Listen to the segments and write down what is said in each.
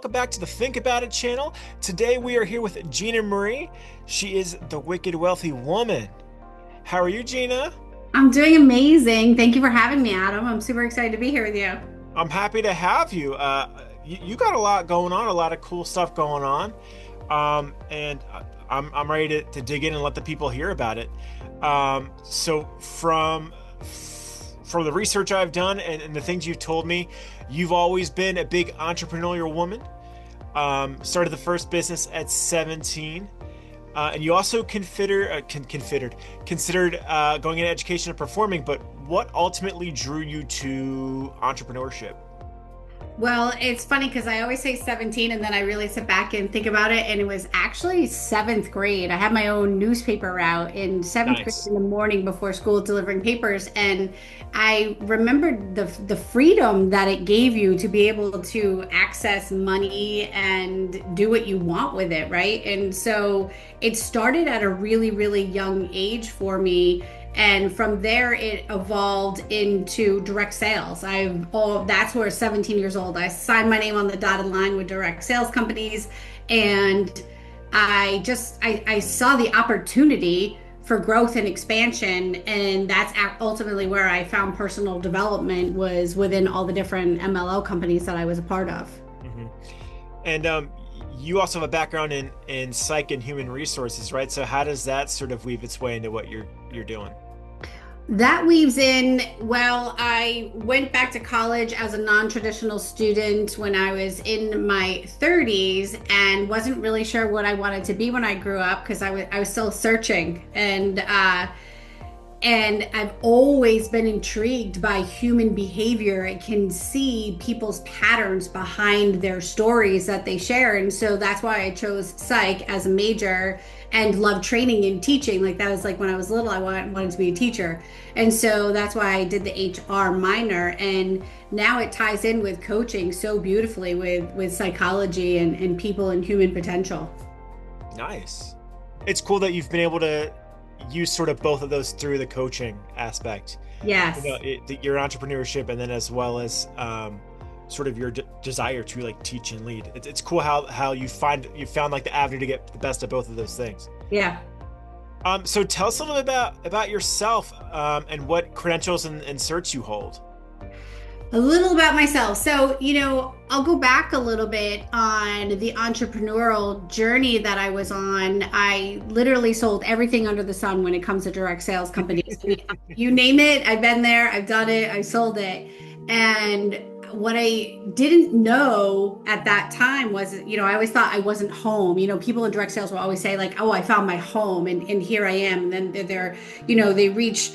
welcome back to the Think About It channel. Today we are here with Gina Marie. She is the Wicked Wealthy Woman. How are you, Gina? I'm doing amazing. Thank you for having me, Adam. I'm super excited to be here with you. I'm happy to have you. You got a lot going on, a lot of cool stuff going on, and I'm ready to dig in and let the people hear about it. So from the research I've done and the things you've told me, you've always been a big entrepreneurial woman. Started the first business at 17. And you also considered going into education and performing, but what ultimately drew you to entrepreneurship? Well, it's funny because I always say 17 and then I really sit back and think about it. And it was actually seventh grade. I had my own newspaper route in seventh grade Nice. in the morning before school delivering papers. And I remembered the freedom that it gave you to be able to access money and do what you want with it, right? And so it started at a really, really young age for me. And from there, it evolved into direct sales. That's where 17 years old, I signed my name on the dotted line with direct sales companies. And I saw the opportunity for growth and expansion. And that's ultimately where I found personal development was within all the different MLO companies that I was a part of. hmm And you also have a background in psych and human resources, right? So how does that sort of weave its way into what you're doing? That weaves in, well, I went back to college as a non-traditional student when I was in my 30s and wasn't really sure what I wanted to be when I grew up because I was still searching. And I've always been intrigued by human behavior. I can see people's patterns behind their stories that they share. And so that's why I chose psych as a major and love training and teaching. Like that was like when I was little, I wanted to be a teacher. And so that's why I did the HR minor. And now it ties in with coaching so beautifully with psychology and people and human potential. Nice. It's cool that you've been able to use sort of both of those through the coaching aspect. Yes. Your entrepreneurship, and then as well as sort of your desire to like teach and lead. It's cool how you found like the avenue to get the best of both of those things. Yeah. So tell us a little bit about yourself, and what credentials and certs you hold. A little about myself. So, I'll go back a little bit on the entrepreneurial journey that I was on. I literally sold everything under the sun when it comes to direct sales companies. You name it, I've been there, I've done it, I sold it. And what I didn't know at that time was, I always thought I wasn't home. People in direct sales will always say, like, oh, I found my home and here I am. And then they reach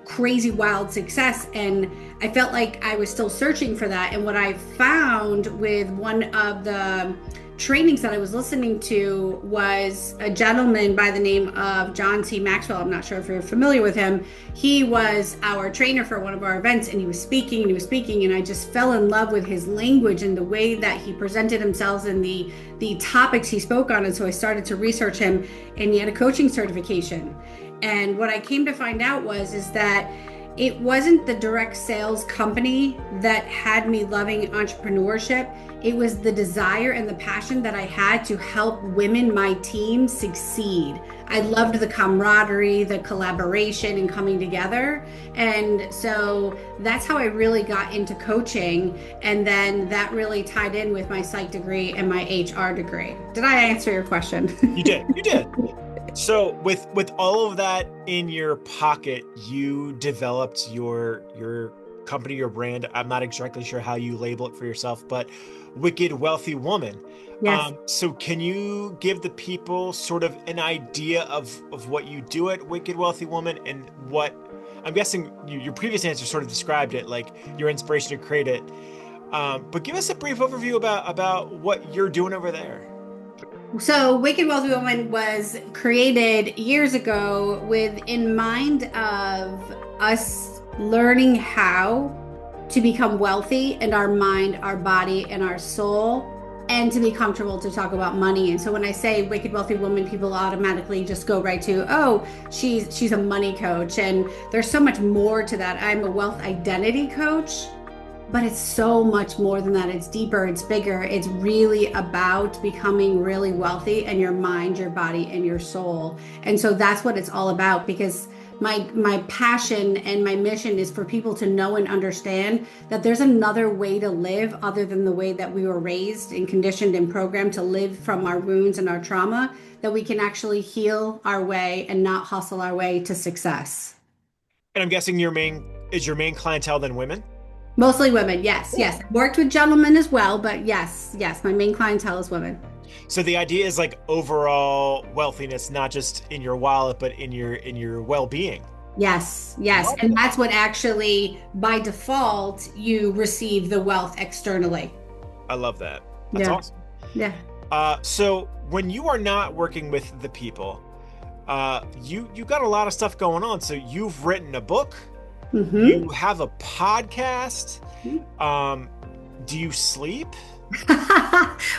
crazy wild success, and I felt like I was still searching for that. And what I found with one of the trainings that I was listening to was a gentleman by the name of John C. Maxwell. I'm not sure if you're familiar with him. He was our trainer for one of our events, and he was speaking and he was speaking, and I just fell in love with his language and the way that he presented himself and the topics he spoke on. And so I started to research him, and he had a coaching certification. And what I came to find out is that it wasn't the direct sales company that had me loving entrepreneurship. It was the desire and the passion that I had to help women, my team, succeed. I loved the camaraderie, the collaboration, and coming together. And so that's how I really got into coaching. And then that really tied in with my psych degree and my HR degree. Did I answer your question? You did. You did. So with all of that in your pocket, you developed your company, your brand. I'm not exactly sure how you label it for yourself, but Wicked Wealthy Woman. Yes. So can you give the people sort of an idea of what you do at Wicked Wealthy Woman, and what I'm guessing your previous answer sort of described it, like your inspiration to create it. But give us a brief overview about what you're doing over there. So, Wicked Wealthy Woman was created years ago with in mind of us learning how to become wealthy in our mind, our body, and our soul, and to be comfortable to talk about money. And so when I say Wicked Wealthy Woman, people automatically just go right to, oh, she's a money coach. And there's so much more to that. I'm a wealth identity coach. But it's so much more than that. It's deeper, it's bigger. It's really about becoming really wealthy and your mind, your body, and your soul. And so that's what it's all about because my passion and my mission is for people to know and understand that there's another way to live other than the way that we were raised and conditioned and programmed to live from our wounds and our trauma, that we can actually heal our way and not hustle our way to success. And I'm guessing your main clientele then women? Mostly women, yes, Cool. yes. Worked with gentlemen as well, but yes, yes, my main clientele is women. So the idea is like overall wealthiness, not just in your wallet, but in your well-being. Yes, I yes. love And that. that's what actually, by default, you receive the wealth externally. I love that. That's Yeah, awesome. yeah. So when you are not working with the people, you got a lot of stuff going on. So you've written a book, Hmm. you have a podcast. Um, do you sleep?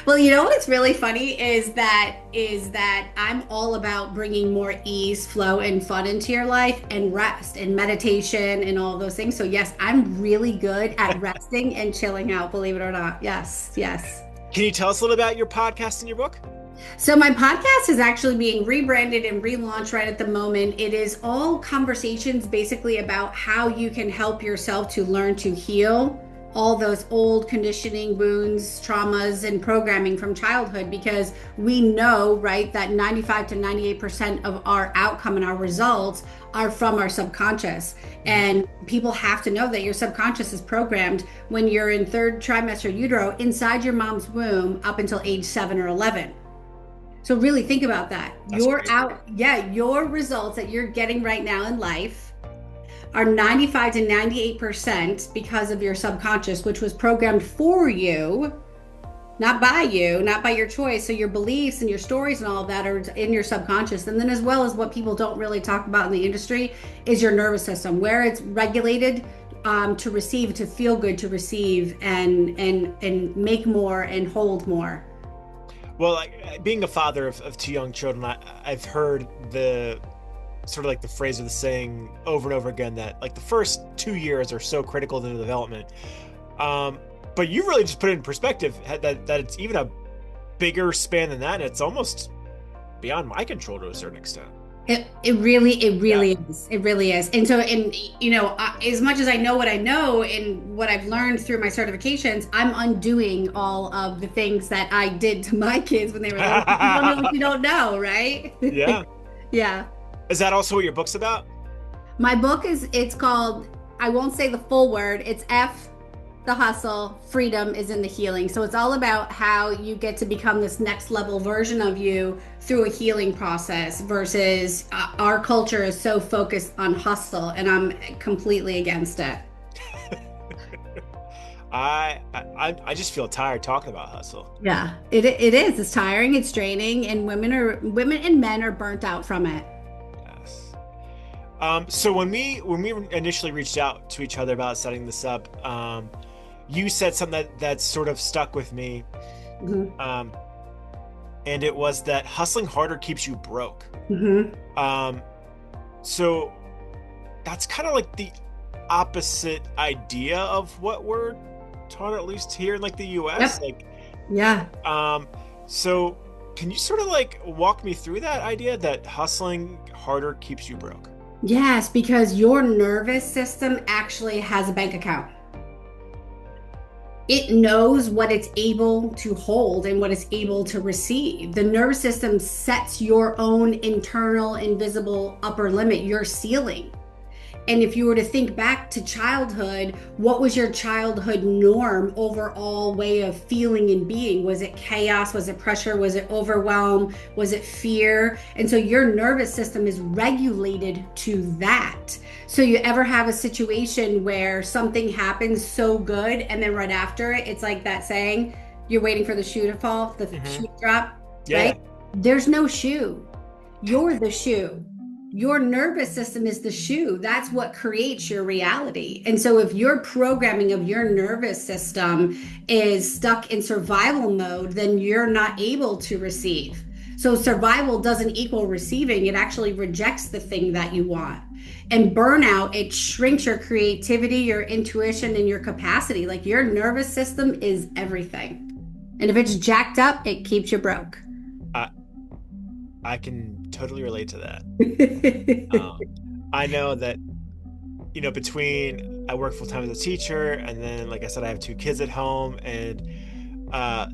Well, you know what's really funny is that I'm all about bringing more ease, flow, and fun into your life and rest and meditation and all those things. So yes, I'm really good at resting and chilling out, believe it or not. Yes, yes. Can you tell us a little about your podcast and your book? So my podcast is actually being rebranded and relaunched right at the moment. It is all conversations basically about how you can help yourself to learn to heal all those old conditioning, wounds, traumas, and programming from childhood because we know, right, that 95 to 98% of our outcome and our results are from our subconscious. Mhm. And people have to know that your subconscious is programmed when you're in third trimester utero inside your mom's womb up until age 7 or 11. So really think about that. That's crazy. Your results that you're getting right now in life are 95 to 98% because of your subconscious, which was programmed for you, not by you, not by your choice. So your beliefs and your stories and all of that are in your subconscious. And then as well as what people don't really talk about in the industry is your nervous system, where it's regulated to receive, to feel good, to receive and make more and hold more. Well, like, being a father of two young children, I've heard the sort of like the phrase or the saying over and over again that like the first 2 years are so critical to the development. Um, but you really just put it in perspective that it's even a bigger span than that, and it's almost beyond my control to a certain extent. It Yeah. really is. It really is. And so, and as much as I know what I know and what I've learned through my certifications, I'm undoing all of the things that I did to my kids when they were little. You don't know what you don't know, right? Yeah. Yeah. Is that also what your book's about? My book it's called, I won't say the full word. It's F, the hustle, freedom is in the healing. So it's all about how you get to become this next level version of you through a healing process versus our culture is so focused on hustle, and I'm completely against it. I just feel tired talking about hustle. Yeah, it is. It's tiring, it's draining, and women and men are burnt out from it. Yes. So when we initially reached out to each other about setting this up, you said something that sort of stuck with me, Hmm. um, and it was that hustling harder keeps you broke. Hmm. Um, so that's kind of like the opposite idea of what we're taught, at least here in like the US. Yep. Like, Yeah. um, so can you sort of like walk me through that idea that hustling harder keeps you broke? Yes, because your nervous system actually has a bank account. It knows what it's able to hold and what it's able to receive. The nervous system sets your own internal invisible upper limit, your ceiling. And if you were to think back to childhood, what was your childhood norm overall way of feeling and being? Was it chaos? Was it pressure? Was it overwhelm? Was it fear? And so your nervous system is regulated to that. So you ever have a situation where something happens so good and then right after it, it's like that saying, you're waiting for the shoe to fall, the Hmm. shoe to drop, Yeah. right? There's no shoe. You're the shoe. Your nervous system is the shoe. That's what creates your reality. And so if your programming of your nervous system is stuck in survival mode, then you're not able to receive. So survival doesn't equal receiving. It actually rejects the thing that you want. And burnout, it shrinks your creativity, your intuition, and your capacity. Like your nervous system is everything. And if it's jacked up, it keeps you broke. I I can totally relate to that. Um, I know that, between I work full time as a teacher, and then, like I said, I have two kids at home, and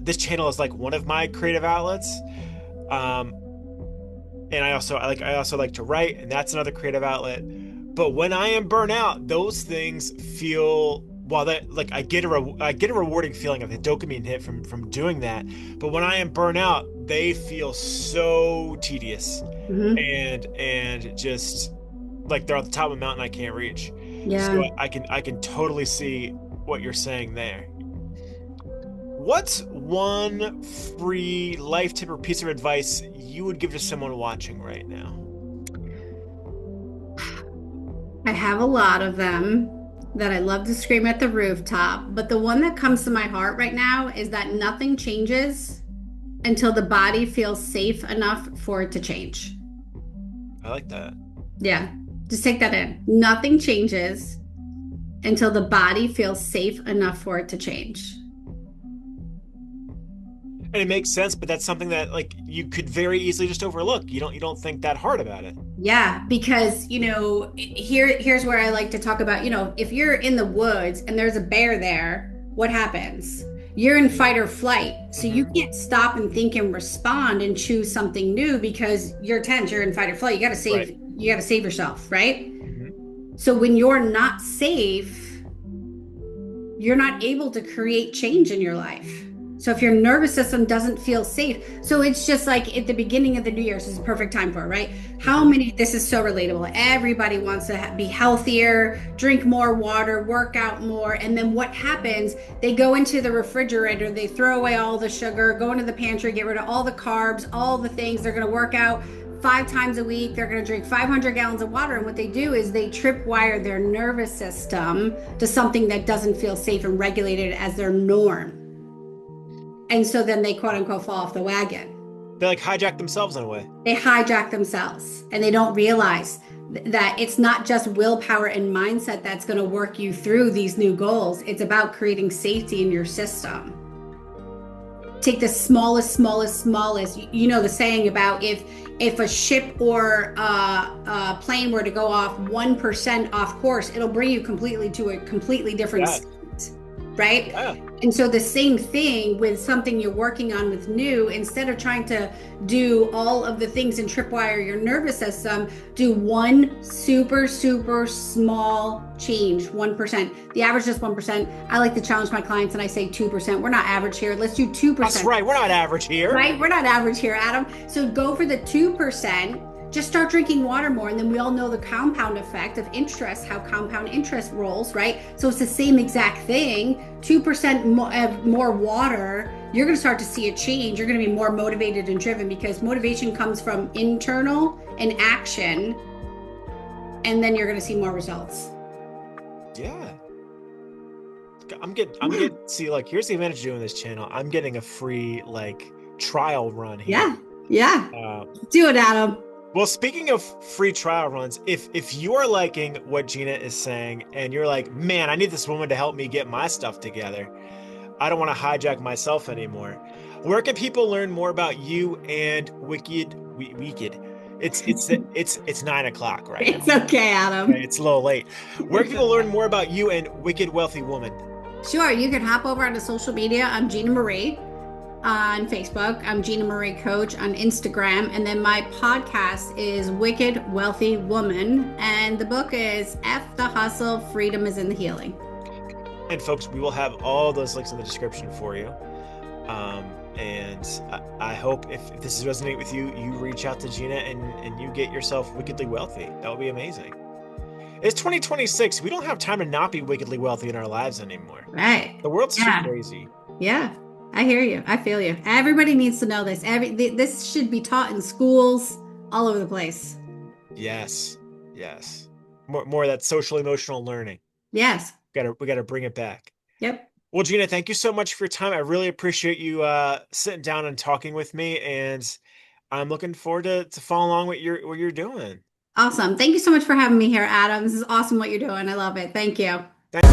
this channel is like one of my creative outlets. Um, and I also like to write, and that's another creative outlet. But when I am burnt out, those things feel, while that, like, I get a rewarding feeling of a dopamine hit from doing that. But when I am burnt out, they feel so tedious, Mhm. and just like they're on the top of a mountain I can't reach. So Yeah. I can totally see what you're saying there. What's one free life tip or piece of advice you would give to someone watching right now? I have a lot of them that I love to scream at the rooftop, but the one that comes to my heart right now is that nothing changes until the body feels safe enough for it to change. I like that. Yeah, just take that in. Nothing changes until the body feels safe enough for it to change. And it makes sense, but that's something that, like, you could very easily just overlook. You don't think that hard about it. Yeah, because here's where I like to talk about, if you're in the woods and there's a bear there, what happens? You're in fight or flight. So you Hmm. can't stop and think and respond and choose something new because you're tense, you're in fight or flight. Right. You got to save yourself, right? Hmm. So when you're not safe, you're not able to create change in your life. So if your nervous system doesn't feel safe, so it's just like at the beginning of the New Year's is a perfect time for it, right? How Hmm. many, this is so relatable. Everybody wants to be healthier, drink more water, work out more. And then what happens? They go into the refrigerator, they throw away all the sugar, go into the pantry, get rid of all the carbs, all the things. They're going to work out 5 times a week. They're going to drink 500 gallons of water. And what they do is they tripwire their nervous system to something that doesn't feel safe and regulated as their norm. And so then they quote unquote fall off the wagon. They like hijack themselves in a way. They hijack themselves and they don't realize that it's not just willpower and mindset that's going to work you through these new goals. It's about creating safety in your system. Take the smallest. You know the saying about if a ship or a plane were to go off 1% off course, it'll bring you completely to a completely different Yeah. state, right? Yeah. And so the same thing with something you're working on with new, instead of trying to do all of the things and tripwire your nervous system, do one super small change, 1%. The average is 1%. I like to challenge my clients and I say 2%. We're not average here. Let's do That's 2%. right. We're not average here. Right? We're not average here, Adam. So go for the 2%. Just start drinking water more. And then we all know the compound effect of interest, how compound interest rolls, right? So it's the same exact thing. 2% more water, you're going to start to see a change. You're going to be more motivated and driven because motivation comes from internal and action. And then you're going to see more results. Yeah. I'm getting, see, like, here's the advantage of doing this channel. I'm getting a free, like, trial run Yeah. here. Yeah. Uh, Do it, Adam. well, speaking of free trial runs, if you are liking what Gina is saying and you're like, man, I need this woman to help me get my stuff together, I don't want to hijack myself anymore. Where can people learn more about you and Wicked? It's 9 o'clock right It's now. okay, Okay, Adam. it's a little late. Where can people learn more about you and Wicked Wealthy Woman? Sure, you can hop over onto social media. I'm Gina Marie on Facebook. I'm Gina Marie Coach on Instagram. And then my podcast is Wicked Wealthy Woman. And the book is F the Hustle, Freedom is in the Healing. And folks, we will have all those links in the description for you. And I hope if this is resonating with you, you reach out to Gina and you get yourself wickedly wealthy. That would be amazing. It's 2026. We don't have time to not be wickedly wealthy in our lives anymore. Right. The world's too Yeah. crazy. Yeah. I hear you. I feel you. Everybody needs to know this. This should be taught in schools all over the place. Yes. Yes. More of that social emotional learning. Yes. We gotta bring it back. Yep. Well, Gina, thank you so much for your time. I really appreciate you sitting down and talking with me. And I'm looking forward to follow along what you're doing. Awesome. Thank you so much for having me here, Adam. This is awesome what you're doing. I love it. Thank you. Thank